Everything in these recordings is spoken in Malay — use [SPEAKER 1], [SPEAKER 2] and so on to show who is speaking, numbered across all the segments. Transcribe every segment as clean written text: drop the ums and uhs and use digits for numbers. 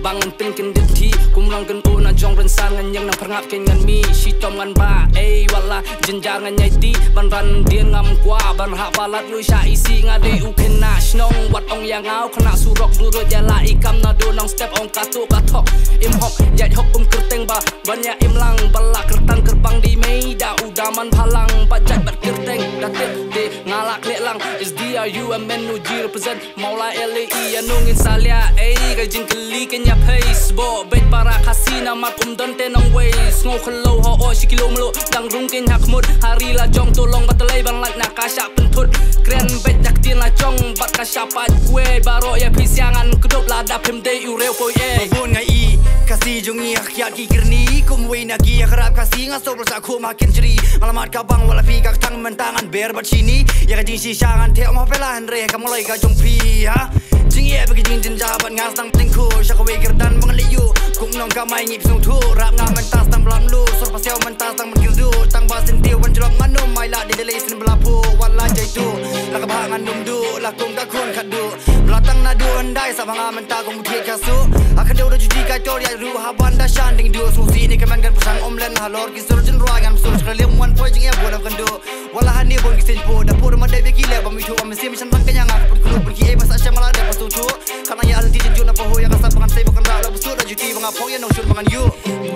[SPEAKER 1] bangan pingkin deti kumlang kan na jong rensangan yang nang perngap kengan mi si tom ngan ba wala jenjangan nyai ban ran dia ngam kwa ban hak balat lu sya isi ngade u kena snong wat ong yang au kena surok duro jala ikam na do nong step ong katok im hok jat hok kerteng ba banyak imlang balak kertan gerbang di meida udaman palang bajat bat kerteng datit de ngalak leklang is DRU menu G represent maula LAE anungin salia gajing keli kenya pace bo bet para kasina mat donte nong ways ngau khlo ho o sikilo mlo dang rung ken hak mut hari la jong tolong batalai bang lat na kasya pentut kren bet dak tin la jong bat kasya pat kue baro ya pisiangan kedop lada pemde ureu po
[SPEAKER 2] Mabun ngai kasi jungi akhiat ki kirni kumwe nagi akhrab kasi ngaso bersa khu makin jeri alamat ka bang wala pi ka tang mentangan ber bat sini ya ka jing si syangan the ma pela andre ka mulai ka jong pi ha jing ye bagi jing jin jabat ngas tang tingku syak we kerdan mangaliu kum nong ka mai ngip sung thu rap nga mentas tang blam lu sor pasel mentas tang mengirdu tang basin tiu wan jrok manum mai la de le sin belapu wala jaitu la ka bangan num du la kum ka khun khadu belatang na du andai sa banga mentah kum thiet ka su akan do juji ka tor ya ru ha banda shanding du susi ni keman kan pasang omlen halor ki surjin ro ngam sur khalim one point jing e bolam kan do wala hani bon ki sen po da por ma de be ki le ba mi thu am sim chan bang kanya ngak pun kulu pun ki e basa shamala da pasu thu kana ya alti jin na po ho ya ka sa bangan sai bakan ra la busu da juti banga phong ya no shur bangan yu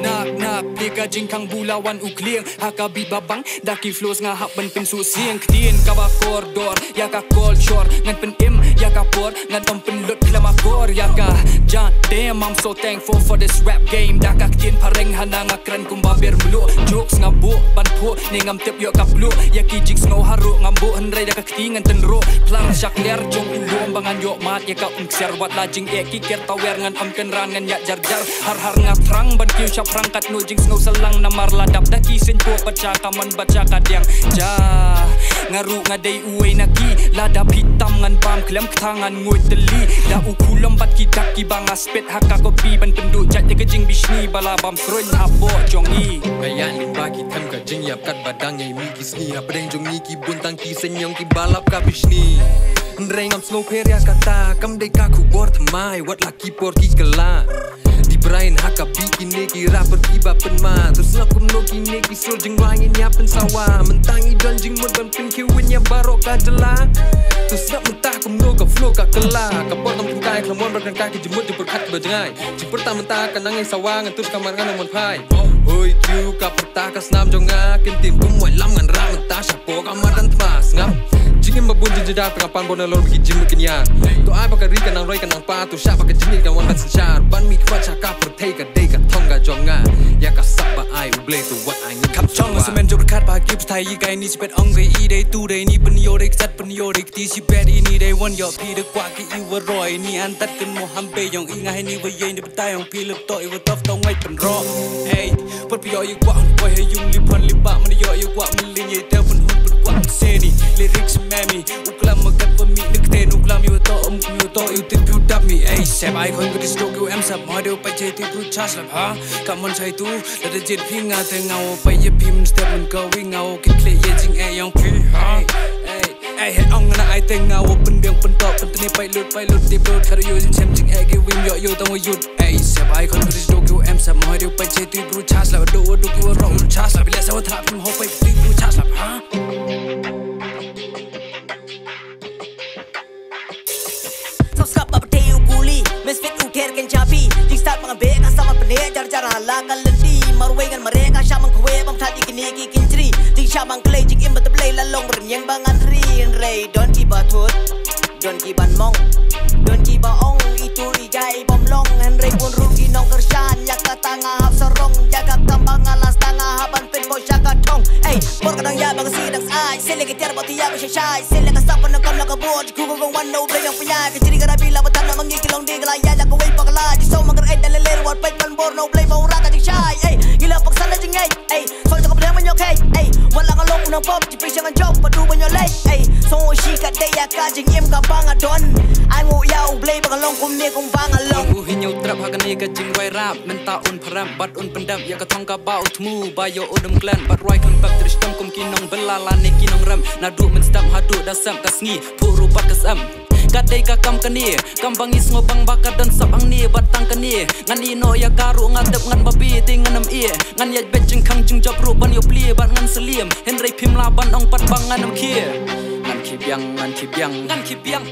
[SPEAKER 3] nak pika jingkang bulawan ukliang hakabi babang daki flows nga hak ban pen su siang ktien ka ba koridor ya ka culture ngan pen im ya ka por ngan tom pen lut klama kor ya ka jan damn I'm so thankful for this rap game da ka ktien pareng hanang akran kumba ber mulu jokes nga bu ban pho ni ngam tep yo ka blu ya ki jigs ngo haru ngam bu henrai da ka ktingan ten ro plan syak ler jong ilom bangan yo mat ya ka ser wat la jing e ki ker tawer ngan am ken ran ngan ya jar jar har nga trang ban kiu chap rangkat no jing ngau selang namar ladap daki sen po baca kaman baca kadang ja ngaru ngadai uwe naki ladap hitam ngan bam klem tangan ngoi teli da ukulam bat ki daki bang aspet haka kopi ban penduk jat ke jing bisni bala bam kroin abo jongi
[SPEAKER 4] kayan limba ki tham ka jing yap kat badang nyai mi ki sni apreng jongi ki buntang ki senyong ki balap ka bisni Rengam snow peria kata kam dei ka ku bor thamai wat laki por ki kala di brain haka biki neki rapper ki ba penma terus ngakum no ki neki sur jing wangin ya pen sawa mentangi dan jing mod ban pin ki win ya barok ka jela terus ngap mentah kum no ka flow ka kala ka por tam kum kai klamon berkan ka ki jemut diperkat ba jangai jing pertama mentah kan nangin sawa ngan terus kamar ngan mon phai oi kiu ka perta ka snam jonga kin tim kum wai lam ngan ra mentah sapo ka madan tmas ngap jingin mabun jejak pengapan bona lor bagi jing makin ya to ai bakal ri kanang roi kanang pa to sya bakal jingin kan wan bat sechar ban mi kwa cha ka pertai ka dei ka thong ga jonga ya ka sapa ai uble to what ai ngap
[SPEAKER 3] chong semen jok khat ba kip thai kai ni sipet ong ve i dei tu dei ni pen yo dei sat pen yo dei ti sipet i ni dei won yo pi de kwa ki i wa roi ni an tat ken mo ham pe yong i ngai ni wa ye ni petai ong pi lep to i wa tof tong ngai pen ro hey put pi yo i kwa on boy he yung li pon li ba man yo i kwa min li ni te pen hun pen kwa seni lyrics memi uklam magat wa mi nik te uklam yo to yo to you tip you dap me hey sep ai khon ko distok you am sap ma de pa che ti pu chas la ha kam mon chai tu la de jit phi nga te ngao pa ye pim step man go we ngao kin kle ye jing e yong phi ha hey hey ong na ai te ngao pen deng pen to pen tni pai lut ti pu khar yo jing sem jing e gi wim yo yo tong yut hey sep ai khon ko distok you am sap ma de pa che ti pu chas la do you ro chas la bila sa thrap ho pa ti pu chas la ha
[SPEAKER 5] Misfit uker ken chapi jing start mga be ka sama pene jar jar hala kalenti marwengan marega shamang kwe bang thati kini ki kinjri jing shamang klei jing im bat play la long renyang bangan rin rei don ki ba thut don ki ban mong don ki ba ong itu igai bom long han rei pun rugi nong kershan yak tanga hap sarong jaga kambang alas tanga haban pen bo jaga thong ei por kadang ya bang si dang ai sele ke tiar boti ya ba shai sele ka sap nang kam la ka bo ku go wan no play yang punya ke jiri gara bila batam na mangi kilong di ya la ko wei pakala di so magar ai daler wat pai pan bor no play mau raka di shai ei gila paksa na jing ei so ta ko play man yo kai ei wala ngalong unang pop ji pi sang job padu ban yo lei ei so shi ka de ya ka jing im ka bang adon ai ngo ya u play pakalong kum ne kum bang along
[SPEAKER 1] u hinyau trap hakani ka jing wai rap menta un param bat un pendam ya ka thong ka ba utmu ba yo udum klan bat roi kun bak tristam kum kinong belala ne kinong ram na du men stam hadu dasam kasngi puru bat kasam kadai ka kam kani kam bangis ngobang bakar dan sabang ni batang kani ni ngan i no ya karu ngadep ngan babi ting ngan ngan ya bet jeng khang jeng job ru ban yo pli ban ngan selim henry phim la ban ong pat bang ngan kia ngan kibyang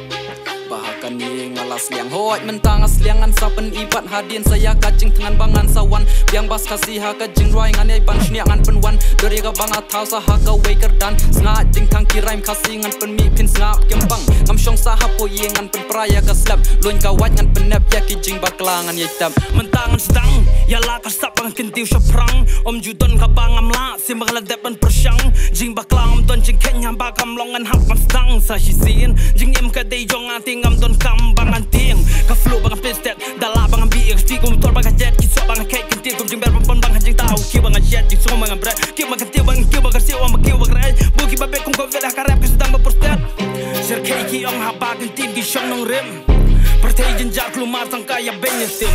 [SPEAKER 1] bahakan ni ngalas liang hoi mentang asliang ngan sapen ibat hadin saya kajing tengan bangan sawan biang bas kasih ha kajing roi ngan ai ban shnia ngan penwan dari ga bang athau sa ha ka waker dan snga jing khang kiraim kasih ngan pen mi pin snga kembang ngam shong sa ha po ye ngan pen praya ka slap loin ka wat ngan penap ya kijing baklangan ye tam mentang stang ya la ka sap bang kentiu shaprang om judon ka bangam la sim bagla dep ban persyang jing baklang om don jing kenya bakam longan hap ban stang sa shisin jing em ka dei jong ati ngam don kam bangan ting ka flow bangan pistet dala bangan bi xt kum tor bangan jet ki so bangan cake kentiu kum jing ber pon bangan jing tau ki bangan jet jing so bangan bre ki bangan kentiu bangan ki bangan siu am ki bangan rai bu ki babe kum ko vela ka rap ki sedang berpostet ser ki ong ha bagan tim ki shong nong rem pertai jenjak kelumar sangka ya benyetim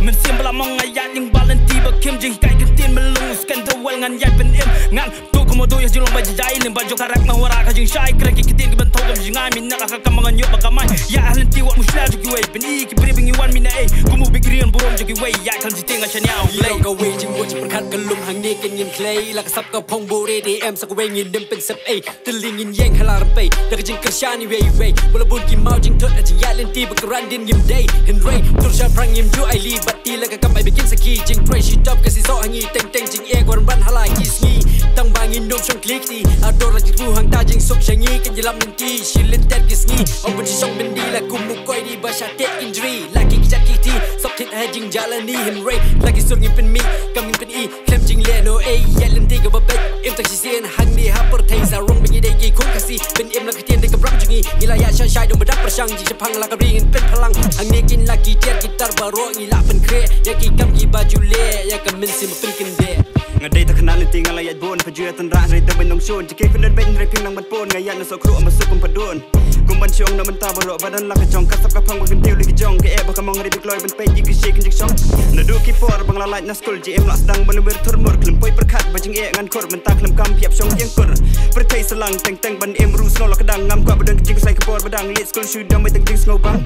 [SPEAKER 1] mensim bela mong ayat yang balen tiba kim jing kai kentin melung skandal ngan yat ben im ngan tu komodo ya jilong ba jai lim ba joka rap ngawara ka jing shai kra ki kentin ben thogam jing ai min na ka kamangan yo ba kamai ya ahlen ti wat musla jogi way ben i ki bribing you one mina ai kumu big rian burom jogi way ya kan jiting a chanyao play
[SPEAKER 6] ka way jing wo chi perkat kalum hang ni ken yin clay la ka sap ka phong bo re dm sa ka way ngin dim pen sap ai tiling yin yeng halar pe da ka jing kershani way bola bun ki mau jing thot a jing ya len ti ba ran din ngim day hen ray tur sha prang ngim ju ai li batti la ka kam ai bikin saki jing tray shi top ka si so hangi teng jing e gwan ran halai ki sngi tang bangin nom shong click ti ador la jitu hang ta jing sok shangi ken jilam nin ti shilin tet ki sngi om chi shong ben di la kum mu koi di ba sha te injury la ki jat ki ti sop thit ha jing jalani hen ray la ki sur ngim pen mi kam ngim pen i klem jing le no ai ya len ti ka ba bet em tak si sen hang ni ha per thai sa rong ben dei ki khung ka si ben em la ka tien dei ka bram jingi ni la ya shai dong ba dak persang ji chapang la ka ring pen phalang hang ni kin la ki tiat gitar baro ni la pen kre ya ki kam ki baju le ya ka min sim pen kin de
[SPEAKER 2] ngadai ta khana lenting ala yat bon pajua tan ra re ta ben nong shon jike pen ben re ping nang ban pon ngaya na so kru am su kum padon kum ban chong na man ta baro badan la ka chong ka sap ka phang ban tiu li ki jong ke e ba ka mong re dik loy ban pe ji ki shake jik chong na du ki por bang la light na school ji em la sedang ban ber thur mur klem poi perkhat ba jing e ngan khor man ta klem kam piap chong yeng kur perthai salang teng ban em ru sno la ka dang ngam kwa badan jing sai ka por badang li school shoot dam mai teng snow bang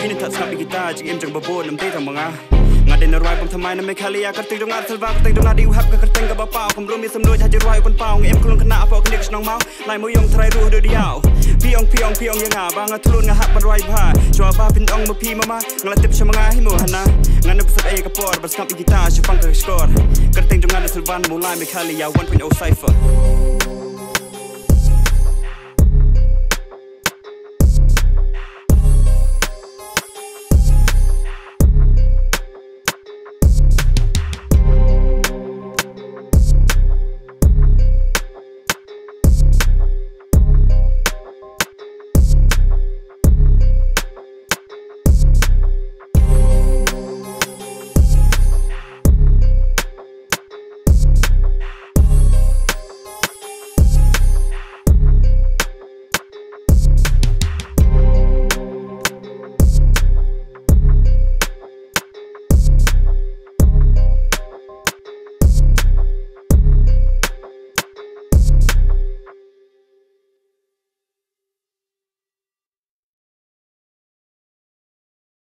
[SPEAKER 2] pin ta sa bi kita jing em jang ba bon nam te thang manga ngade na roi bang thamai na me khalia ka ting dong ar thalwa ka ting dong di hap ka teng ka ba pa kum ro mi sam noi ha ji roi kon paung em klong khana pa ka nik snong mau lai mo yong thrai ru de diao pi ong yang nga ba nga thlun nga hap ban roi ba chwa ba pin ong ma pi mama ngala tip chamanga hi mo hana ngana pusat ai ka por bas kam kita shapang ka score ka ting dong ar thalwan mo lai me khalia 1.0 cipher